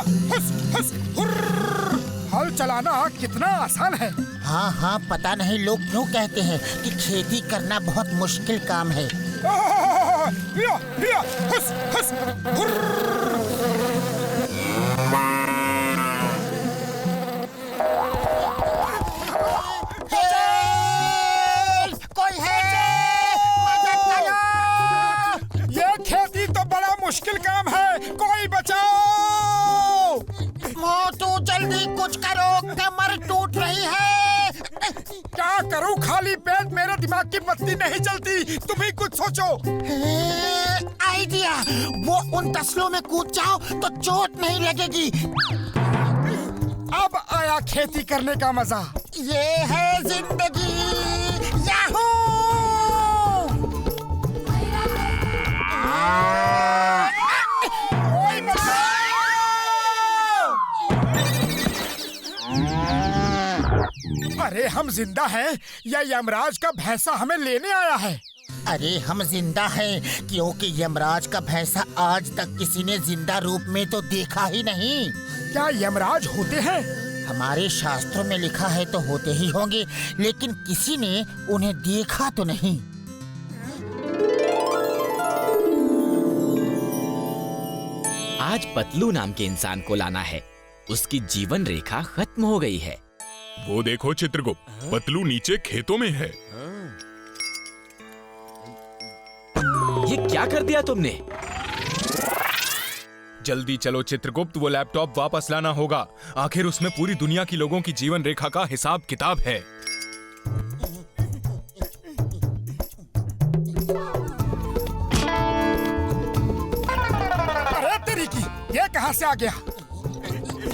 हुस हुस हुर्र। हल चलाना कितना आसान है। हाँ हाँ, पता नहीं लोग क्यों कहते हैं कि खेती करना बहुत मुश्किल काम है। हिया हिया हुस हुस हुर्र। कोई है? मदद करो! ये खेती तो बड़ा मुश्किल काम है, कोई बचाओ! मोटू जल्दी कुछ करो, कमर टूट रही है। क्या करूं, खाली पेट मेरे दिमाग की बत्ती नहीं चलती। तुम ही कुछ सोचो। आइडिया, वो उन तसलों में कूद जाओ तो चोट नहीं लगेगी। अब आया खेती करने का मजा। ये है जिंदगी। याहू! कोई बचाओ! अरे हम जिंदा हैं या यमराज का भैंसा हमें लेने आया है? अरे हम जिंदा हैं क्योंकि यमराज का भैंसा आज तक किसी ने जिंदा रूप में तो देखा ही नहीं। क्या यमराज होते हैं? हमारे शास्त्रों में लिखा है तो होते ही होंगे, लेकिन किसी ने उन्हें देखा तो नहीं। आज पतलू नाम के इंसान को लाना है। उसकी जीवन रेखा खत्म हो गई है। वो देखो चित्रगुप्त, पतलू नीचे खेतों में है। ये क्या कर दिया तुमने? जल्दी चलो चित्रगुप्त, वो लैपटॉप वापस लाना होगा। आखिर उसमें पूरी दुनिया की लोगों की जीवन रेखा का हिसाब किताब है। अरे तेरी की, ये कहां से आ गया?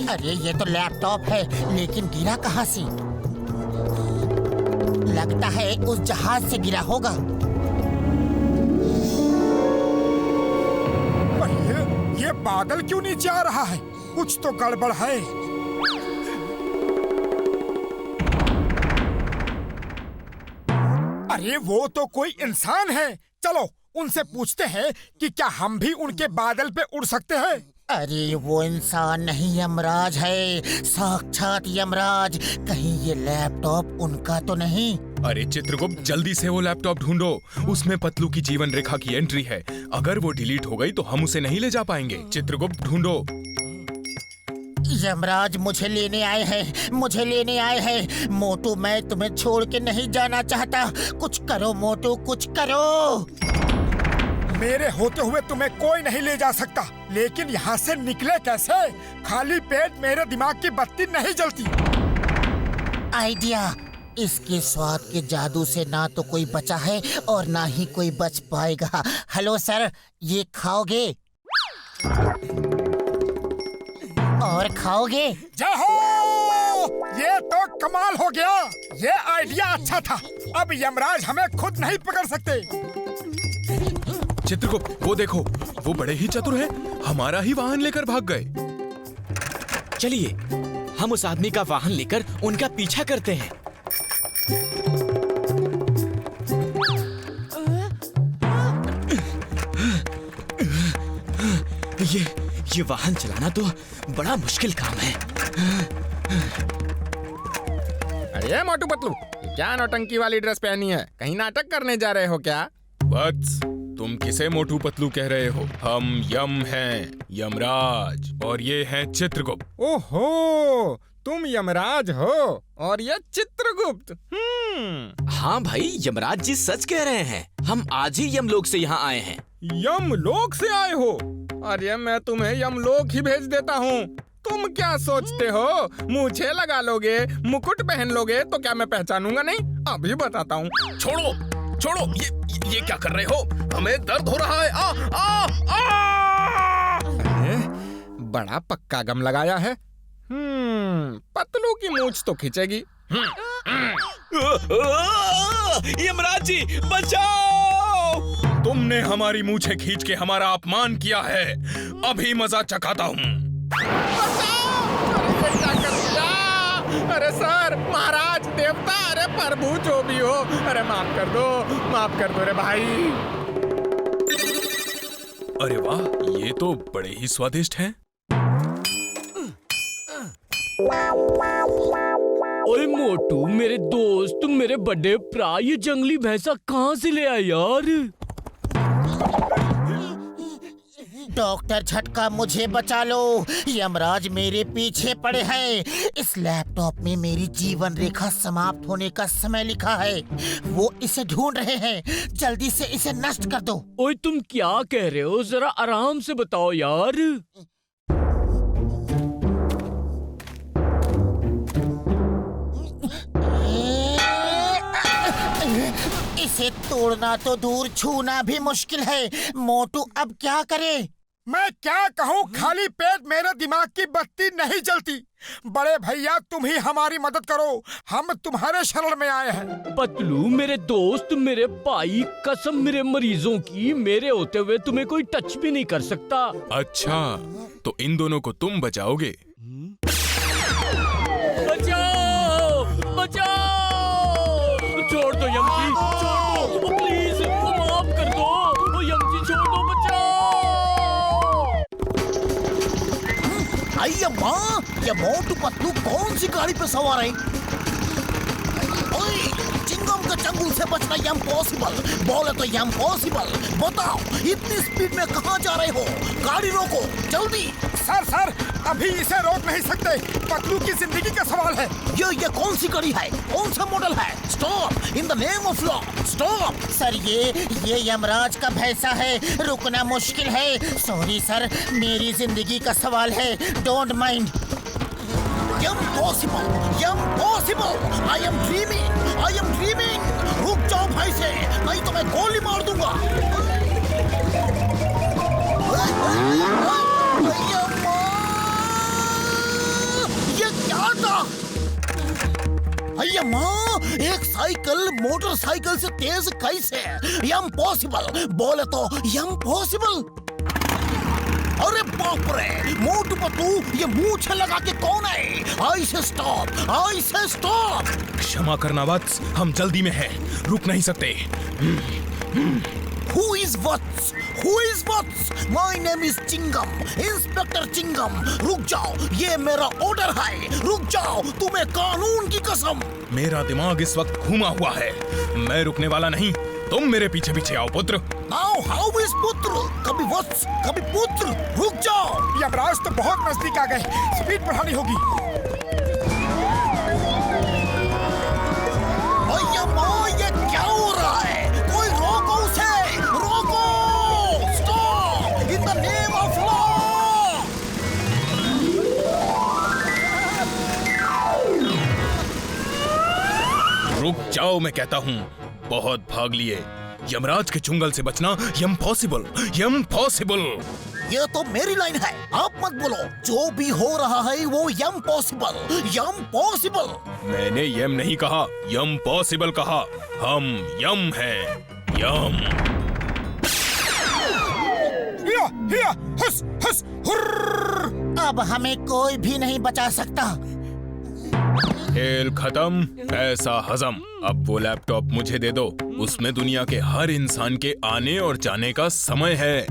अरे ये तो लैपटॉप है, लेकिन गिरा कहाँ से? लगता है उस जहाज से गिरा होगा। अरे ये बादल क्यों नीचे आ रहा है? कुछ तो गड़बड़ है। अरे वो तो कोई इंसान है। चलो उनसे पूछते हैं कि क्या हम भी उनके बादल पे उड़ सकते हैं। अरे वो इंसान नहीं, यमराज है, साक्षात यमराज। कहीं ये लैपटॉप उनका तो नहीं? अरे चित्रगुप्त, जल्दी से वो लैपटॉप ढूंढो। उसमें पतलू की जीवन रेखा की एंट्री है। अगर वो डिलीट हो गई तो हम उसे नहीं ले जा पाएंगे। चित्रगुप्त ढूंढो। यमराज मुझे लेने आए हैं, मुझे लेने आए हैं। मोटू, मैं तुम्हें छोड़ के नहीं जाना चाहता। कुछ करो मोटू, कुछ करो। मेरे होते हुए तुम्हें कोई नहीं ले जा सकता, लेकिन यहाँ से निकले कैसे? खाली पेट मेरे दिमाग की बत्ती नहीं जलती। आइडिया, इसके स्वाद के जादू से ना तो कोई बचा है और ना ही कोई बच पाएगा। हेलो सर, ये खाओगे? और खाओगे? जय हो! ये तो कमाल हो गया। ये आइडिया अच्छा था। अब यमराज हमें खुद नहीं पकड़ सकते। चित्रगुप्त, वो देखो, वो बड़े ही चतुर हैं। हमारा ही वाहन लेकर भाग गए। चलिए हम उस आदमी का वाहन लेकर उनका पीछा करते हैं। ये वाहन चलाना तो बड़ा मुश्किल काम है। अरे मोटू पतलू, क्या नौटंकी वाली ड्रेस पहनी है? कहीं नाटक करने जा रहे हो क्या? वत्स, तुम किसे मोटू पतलू कह रहे हो? हम यम हैं, यमराज, और ये हैं चित्रगुप्त। ओहो, तुम यमराज हो और ये चित्रगुप्त। हाँ भाई, यमराज जी सच कह रहे हैं। हम आज ही यमलोक से यहाँ आए हैं। यमलोक से आए हो? अरे मैं तुम्हें यमलोक ही भेज देता हूँ। तुम क्या सोचते हो, मुझे लगा लोगे, मुकुट पहन लोगे तो क्या मैं पहचानूंगा नहीं? अभी बताता हूँ। छोड़ो छोड़ो, ये क्या कर रहे हो? हमें दर्द हो रहा है। आ, आ, आ! अरे बड़ा पक्का गम लगाया है। पतलू की मूंछ तो खींचेगी। यमराज जी बचाओ! तुमने हमारी मूंछें खींच के हमारा अपमान किया है। अभी मजा चखाता हूँ। अरे सर, महाराज, देवता, अरे प्रभु जो भी हो, अरे माफ कर दो रे भाई। अरे वाह, ये तो बड़े ही स्वादिष्ट हैं। ओए मोटू, मेरे दोस्त, मेरे बड़े भरा, ये जंगली भैंसा कहाँ से ले आया यार? डॉक्टर झटका, मुझे बचा लो। यमराज मेरे पीछे पड़े हैं। इस लैपटॉप में मेरी जीवन रेखा समाप्त होने का समय लिखा है। वो इसे ढूंढ रहे हैं। जल्दी से इसे नष्ट कर दो। ओए तुम क्या कह रहे हो? जरा आराम से बताओ यार। इसे तोड़ना तो दूर, छूना भी मुश्किल है। मोटू अब क्या करे? मैं क्या कहूँ, खाली पेट मेरे दिमाग की बत्ती नहीं जलती। बड़े भैया तुम ही हमारी मदद करो, हम तुम्हारे शरण में आए हैं। पतलू मेरे दोस्त, मेरे भाई, कसम मेरे मरीजों की, मेरे होते हुए तुम्हें कोई टच भी नहीं कर सकता। अच्छा, तो इन दोनों को तुम बचाओगे? बचाओ, बचाओ! छोड़ दो यमजी, छोड़ दो प्लीज, माफ कर दो। यमजी छोड़ दो, बचाओ! अय्या माँ, ये मोटू पतलू कौन सी गाड़ी पे सवार है? ओए, चिंगम के चंगुल से बचना इम्पॉसिबल। बोले तो इम्पॉसिबल। बताओ, इतनी स्पीड में कहाँ जा रहे हो? गाड़ी रोको जल्दी। सर, अभी इसे रोक नहीं सकते। पतलू की जिंदगी का सवाल है। ये कौन सी गाड़ी है? कौन सा मॉडल है? Stop, in the name of law, stop. Sir, ये यमराज का भैंसा है, रुकना मुश्किल है। सॉरी सर, मेरी जिंदगी का सवाल है, don't mind. Impossible! Impossible! I am dreaming! रुक जाओ भाई से, नहीं तो मैं गोली मार दूंगा। ये क्या था? अय्या माँ, एक साइकिल मोटरसाइकिल से तेज कैसे? इम्पॉसिबल। बोले तो इम्पॉसिबल। अरे बाप रे, मोटू पतलू, ये मूंछ लगा के कौन है? आई से स्टॉप। क्षमा करना वत्स, हम जल्दी में हैं, रुक नहीं सकते। Who is Vats? My name is Chingam, inspector Chingam. रुक जाओ, ये मेरा ऑर्डर है। रुक जाओ, तुम्हें कानून की कसम। मेरा दिमाग इस वक्त घूमा हुआ है, मैं रुकने वाला नहीं। तुम मेरे पीछे पीछे आओ पुत्र। Now how is पुत्र? कभी वत्स, कभी पुत्र। रुक जाओ। यमराज तो बहुत नजदीक आ गए, स्पीड बढ़ानी होगी। अय्या माँ, ये क्या हो रहा है? कोई रोको उसे, रोको! Stop! In the name of law! रुक जाओ, मैं कहता हूँ। बहुत भाग लिए, यमराज के चुंगल से बचना इम्पॉसिबल। ये तो मेरी लाइन है, आप मत बोलो। जो भी हो रहा है वो इम्पॉसिबल। मैंने यम नहीं कहा, इम्पॉसिबल कहा। हम यम हैं, यम। हिया, हुस, हुर्र। अब हमें कोई भी नहीं बचा सकता। खेल खत्म, पैसा हजम। अब वो लैपटॉप मुझे दे दो, उसमें दुनिया के हर इंसान के आने और जाने का समय है।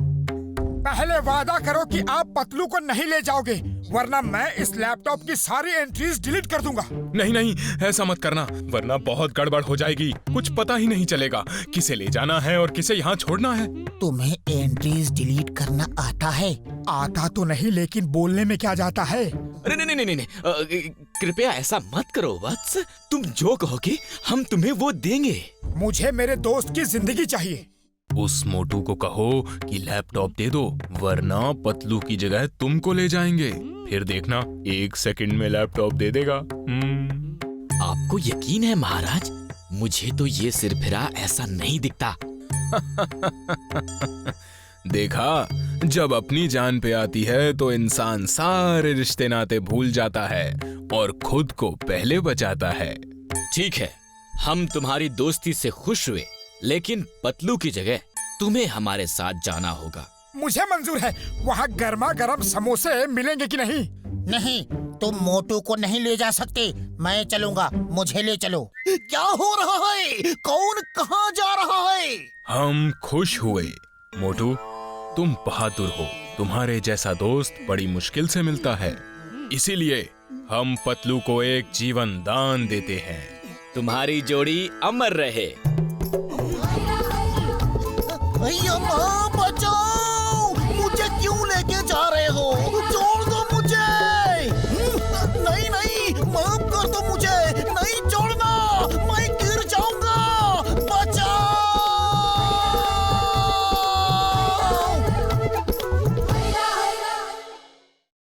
पहले वादा करो कि आप पतलू को नहीं ले जाओगे, वरना मैं इस लैपटॉप की सारी एंट्रीज डिलीट कर दूंगा। नहीं, ऐसा मत करना, वरना बहुत गड़बड़ हो जाएगी। कुछ पता ही नहीं चलेगा किसे ले जाना है और किसे यहाँ छोड़ना है। तुम्हें एंट्रीज डिलीट करना आता है? आता तो नहीं, लेकिन बोलने में क्या जाता है। अरे नहीं, कृपया ऐसा मत करो वत्स। तुम जो कहोगे हम तुम्हें वो देंगे। मुझे मेरे दोस्त की जिंदगी चाहिए। उस मोटू को कहो कि लैपटॉप दे दो, वरना पतलू की जगह तुमको ले जाएंगे। फिर देखना, 1 सेकंड में लैपटॉप दे देगा। आपको यकीन है महाराज? मुझे तो ये सिरफिरा ऐसा नहीं दिखता। देखा, जब अपनी जान पे आती है तो इंसान सारे रिश्ते नाते भूल जाता है और खुद को पहले बचाता है। ठीक है, हम तुम्हारी दोस्ती से खुश हुए, लेकिन पतलू की जगह तुम्हें हमारे साथ जाना होगा। मुझे मंजूर है। वहाँ गर्मा गर्म समोसे मिलेंगे कि नहीं? नहीं, तुम मोटू को नहीं ले जा सकते। मैं चलूंगा, मुझे ले चलो। क्या हो रहा है? कौन कहाँ जा रहा है? हम खुश हुए। मोटू, तुम बहादुर हो। तुम्हारे जैसा दोस्त बड़ी मुश्किल से मिलता है, इसीलिए हम पतलू को एक जीवन दान देते हैं। तुम्हारी जोड़ी अमर रहे। यम